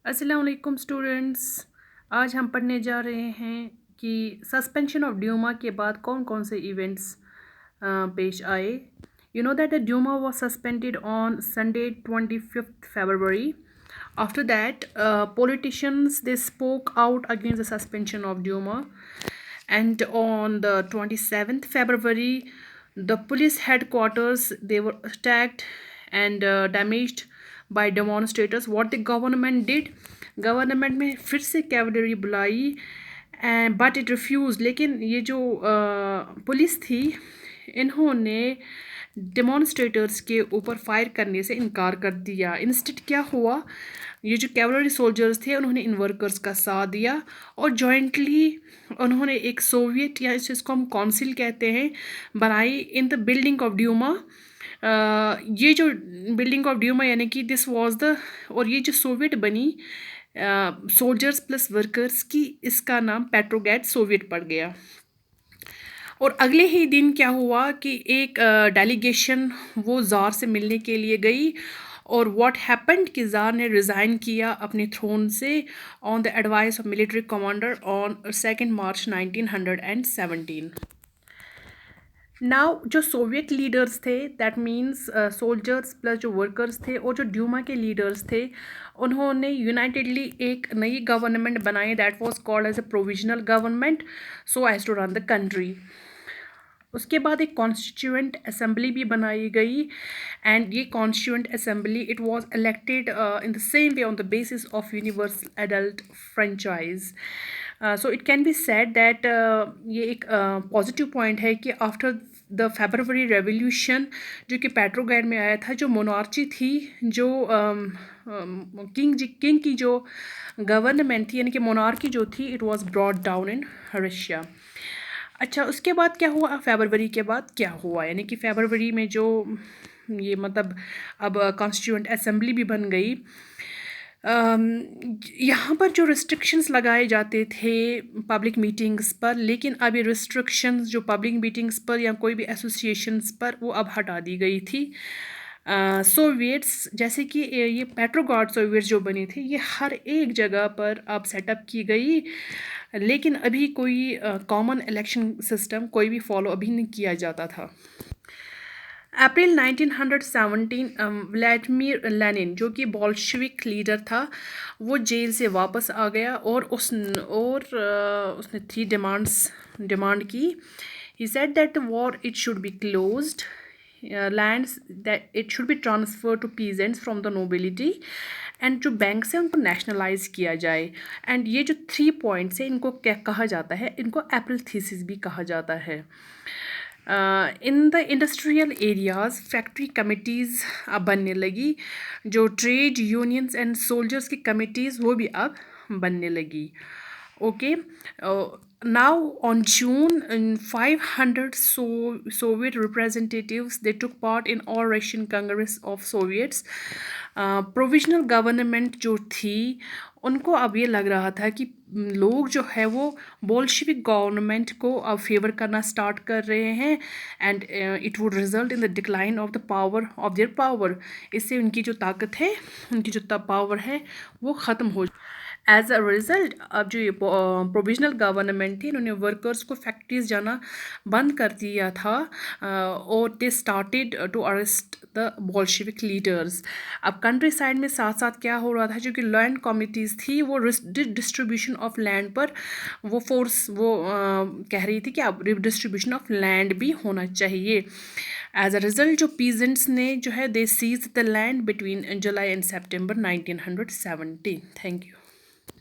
अस्सलाम वालेकुम स्टूडेंट्स। आज हम पढ़ने जा रहे हैं कि सस्पेंशन ऑफ ड्यूमा के बाद कौन कौन से इवेंट्स पेश आए। You know that the Duma was suspended on Sunday 25th February. After that, politicians they spoke out against the suspension of Duma, and on the 27th February, the police headquarters they were attacked and damaged by demonstrators. What the government did, government में फिर से cavalry बुलाई but it refuse. लेकिन ये जो police थी इन्होंने demonstrators के ऊपर फायर करने से इनकार कर दिया। इंस्टेड क्या हुआ, ये जो कैवलरी सोल्जर्स थे उन्होंने इन वर्कर्स का साथ दिया और जॉइंटली उन्होंने एक सोवियत या इसको हम काउंसिल कहते हैं बनाई in the building of Duma. ये जो बिल्डिंग ऑफ ड्यूमा यानी कि दिस वाज द, और ये जो सोवियत बनी सोल्जर्स प्लस वर्कर्स की, इसका नाम पेट्रोग्रेड सोवियत पड़ गया। और अगले ही दिन क्या हुआ कि एक डेलीगेशन वो ज़ार से मिलने के लिए गई और व्हाट हैपेंड कि ज़ार ने रिज़ाइन किया अपने थ्रोन से on the advice of military commander on 2 March 1917। Now जो सोवियत लीडर्स थे दैट मीन्स सोल्जर्स प्लस जो वर्कर्स थे और जो ड्यूमा के लीडर्स थे उन्होंने यूनाइटेडली एक नई गवर्नमेंट बनाई that was called as a provisional government so as to run the country. उसके बाद एक कॉन्स्टिट्यूएंट असेंबली भी बनाई गई एंड ये constituent assembly it was elected in the same way on the basis of universal adult franchise. So it can be said that ये एक positive point है कि आफ्टर द फेब्रुवरी रेवोल्यूशन जो कि पेट्रोग्रेड में आया था, जो मोनार्ची थी, जो किंग की जो गवर्नमेंट थी यानी कि मोनार्की जो थी, it was brought down in Russia. अच्छा, उसके बाद क्या हुआ, फेब्रुवरी के बाद क्या हुआ, यानी कि फेब्रुवरी में जो ये मतलब अब कॉन्स्टिट्यूएंट असेंबली भी बन गई। यहाँ पर जो रिस्ट्रिक्शंस लगाए जाते थे पब्लिक मीटिंग्स पर, लेकिन अब ये रिस्ट्रिक्शंस जो पब्लिक मीटिंग्स पर या कोई भी एसोसिएशंस पर वो अब हटा दी गई थी। सोवियट्स जैसे कि ये पेट्रोग्राड सोवियट्स जो बनी थी ये हर एक जगह पर अब सेटअप की गई, लेकिन अभी कोई कॉमन इलेक्शन सिस्टम कोई भी फॉलो अभी नहीं किया जाता था। अप्रैल 1917 व्लादिमीर लेनिन जो कि बोल्शेविक लीडर था वो जेल से वापस आ गया और उसने 3 डिमांड की। He said that the war it should be closed, lands that it should be transfer to peasants from the nobility and जो बैंक है उनको नेशनलाइज किया जाए। एंड ये जो 3 पॉइंट्स है इनको क्या कहा जाता है, इनको अप्रैल थीसिस भी कहा जाता है। In the industrial areas factory committees अब बनने लगी, जो ट्रेड यूनियंस एंड सोल्जर्स की कमिटीज़ वो भी अब बनने लगी। Okay, now on June 500 Soviet representatives they took part in all Russian Congress of Soviets. Provisional government जो थी उनको अब ये लग रहा था कि लोग जो है वो बोल्शेविक गवर्नमेंट को अब फेवर करना स्टार्ट कर रहे हैं and it would result in the decline of the power of their power. इससे उनकी जो ताकत है, उनकी जो पावर है वो ख़त्म हो। एज अ रिज़ल्ट अब जो ये प्रोविजनल गवर्नमेंट थी इन्होंने वर्कर्स को फैक्ट्रीज जाना बंद कर दिया था और they started to arrest the Bolshevik leaders. अब कंट्री साइड में साथ साथ क्या हो रहा था, जो कि लैंड कमिटीज़ थी वो डिस्ट्रीब्यूशन ऑफ लैंड पर वो फोर्स वो कह रही थी कि अब डिस्ट्रीब्यूशन ऑफ लैंड भी होना चाहिए। एज अ रिज़ल्ट जो पीजेंट्स ने जो है they seize the land between July and September 1917। Thank you.